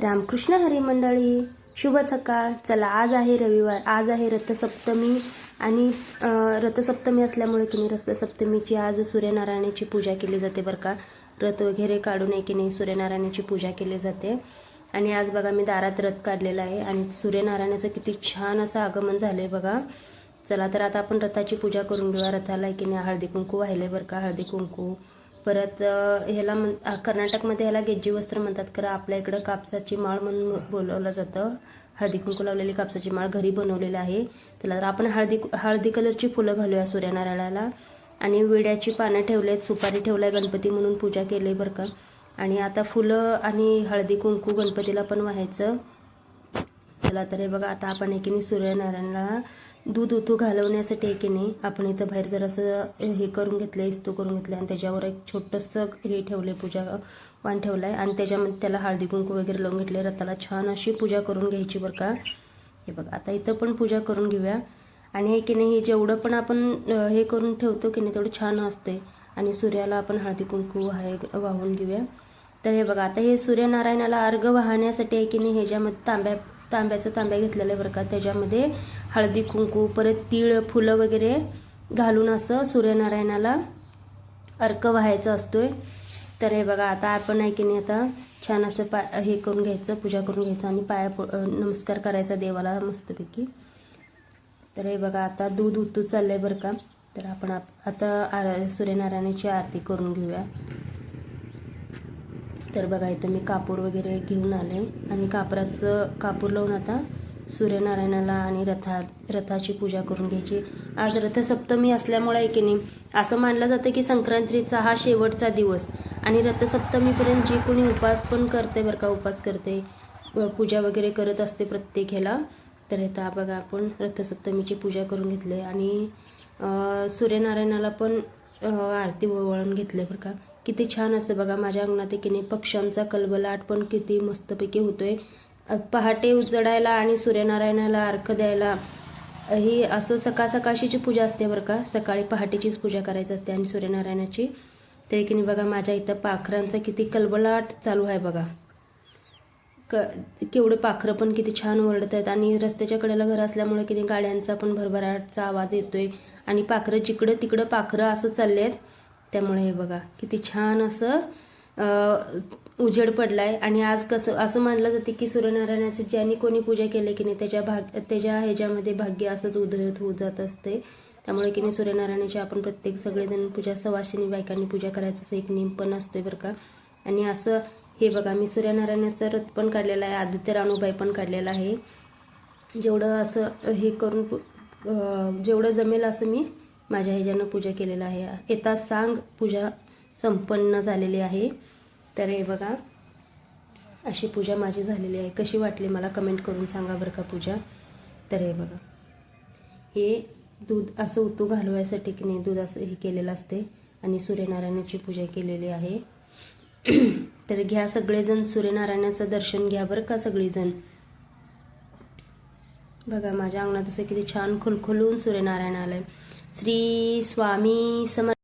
रामकृष्ण हरी मंडळी, शुभ सकाळ. चला, आज आहे रविवार, आज आहे रथसप्तमी. आणि रथसप्तमी असल्यामुळे की नाही रथसप्तमीची आज सूर्यनारायणाची पूजा केली जाते बरं का. रथ वगैरे काढून की नाही सूर्यनारायणाची पूजा केली जाते. आणि आज बघा मी दारात रथ काढलेला आहे आणि सूर्यनारायणाचं किती छान असं आगमन झालंय बघा. चला तर आता आपण रथाची पूजा करून घेऊया. रथाला की नाही हळदी कुंकू वाहिले बरं का, हळदी कुंकू. परत ह्याला कर्नाटकमध्ये ह्याला गेज्जी वस्त्र म्हणतात, खरं आपल्या इकडं कापसाची माळ म्हणून बोलवलं जातं. हळदी कुंकू लावलेली कापसाची माळ घरी बनवलेली आहे. त्याला आपण हळदी कलरची फुलं घालूया सूर्यनारायणाला. आणि विड्याची पानं ठेवलेत, सुपारी ठेवलाय, गणपती म्हणून पूजा केली बरं का. आणि आता फुलं आणि हळदी कुंकू गणपतीला पण वाहायचं. चला तर हे बघा, आता आपण एकीने सूर्यनारायणाला दूध उतू घालवण्यासाठी की नाही आपण इथं बाहेर जरासं हे करून घेतलं, इस्तू करून घेतलं आणि त्याच्यावर एक छोटंसं हे ठेवले, पूजा वाण ठेवलाय आणि त्याच्यामध्ये त्याला हळदी कुंकू वगैरे लावून घेतले. रथाला छान अशी पूजा करून घ्यायची बरं का. हे बघा, आता इथं पण पूजा करून घेऊया. आणि हे की नाही हे जेवढं पण आपण हे करून ठेवतो की नाही तेवढं छान असते. आणि सूर्याला आपण हळदी कुंकू वाहून घेऊया. तर हे बघा, आता हे सूर्यनारायणाला अर्घ वाहण्यासाठी आहे की नाही ह्याच्यामध्ये तांब्याचा तांब्या घेतलेला आहे बरं का. त्याच्यामध्ये हळदी कुंकू परत तीळ फुलं वगैरे घालून असं सूर्यनारायणाला अर्घ व्हायचा असतोय. तर हे बघा, आता आपण आहे की नाही आता छान असं हे करून घ्यायचं, पूजा करून घ्यायचं आणि नमस्कार करायचा देवाला मस्तपैकी. तर हे बघा, आता दूध उतू चाललंय बरं का. तर आपण आता सूर्यनारायणाची आरती करून घेऊया. तर बघा, इथं मी कापूर वगैरे घेऊन आले आणि कापूर लावून आता सूर्यनारायणाला आणि रथाची पूजा करून घ्यायची. आज रथसप्तमी असल्यामुळे की नाही असं मानलं जातं की संक्रांतीचा हा शेवटचा दिवस. आणि रथसप्तमीपर्यंत जी कोणी उपास पण करते बरं का, उपास करते, पूजा वगैरे करत असते प्रत्येक ह्याला. तर आता बघा, आपण रथसप्तमीची पूजा करून घेतली आणि सूर्यनारायणाला पण आरती वळून घेतले बरं का. किती छान असतं बघा, माझ्या अंगणात की नाही पक्ष्यांचा कलबलाट पण किती मस्तपैकी होतोय. पहाटे उजडायला आणि सूर्यनारायणाला अर्घ द्यायला ही असं सकाळची पूजा असते बरं का. सकाळी पहाटेचीच पूजा करायची असते आणि सूर्यनारायणाची. तर की नाही बघा, माझ्या इथं पाखरांचा किती कलबलाट चालू आहे बघा. केवढे पाखरं पण किती छान ओरडत आहेत. आणि रस्त्याच्या कडेला घर असल्यामुळे की नाही गाड्यांचा पण भरभराटचा आवाज येतोय. आणि पाखरं जिकडं तिकडं पाखरं असं चालले आहेत. त्यामुळे हे बघा, किती छान असं उजेड पडलाय. आणि आज असं मानलं जाते की सूर्यनारायणाची ज्यांनी कोणी पूजा केली की नाही त्याच्या ह्याच्यामध्ये भाग्य असंच उदयत होत जात असते. त्यामुळे की नाही सूर्यनारायणाची आपण प्रत्येक सगळेजण पूजा, सवाशिनी बायकांनी पूजा करायचं असं एक नियम पण असतोय बरं का. आणि असं हे बघा, मी सूर्यनारायणाचा रथ पण काढलेला आहे, आदित्य राणूबाई पण काढलेला आहे. जेवढं असं हे करून जेवढं जमेल असं मी माझ्या ह्याच्यानं पूजा केलेलं आहे. येतात सांग पूजा संपन्न झालेली आहे. तर हे बघा, अशी पूजा माझी झालेली आहे. कशी वाटली मला कमेंट करून सांगा बरं का पूजा. तर हे बघा, हे दूध असं उतू घालवायसाठी की नाही दूध असं हे केलेलं असते आणि सूर्यनारायणाची पूजा केलेली आहे. तर घ्या सगळेजण, सूर्यनारायणाचं दर्शन घ्या बरं का सगळीजण. बघा, माझ्या अंगणात असं किती छान खुलखुलून सूर्यनारायण आलंय. श्री स्वामी समर्थ.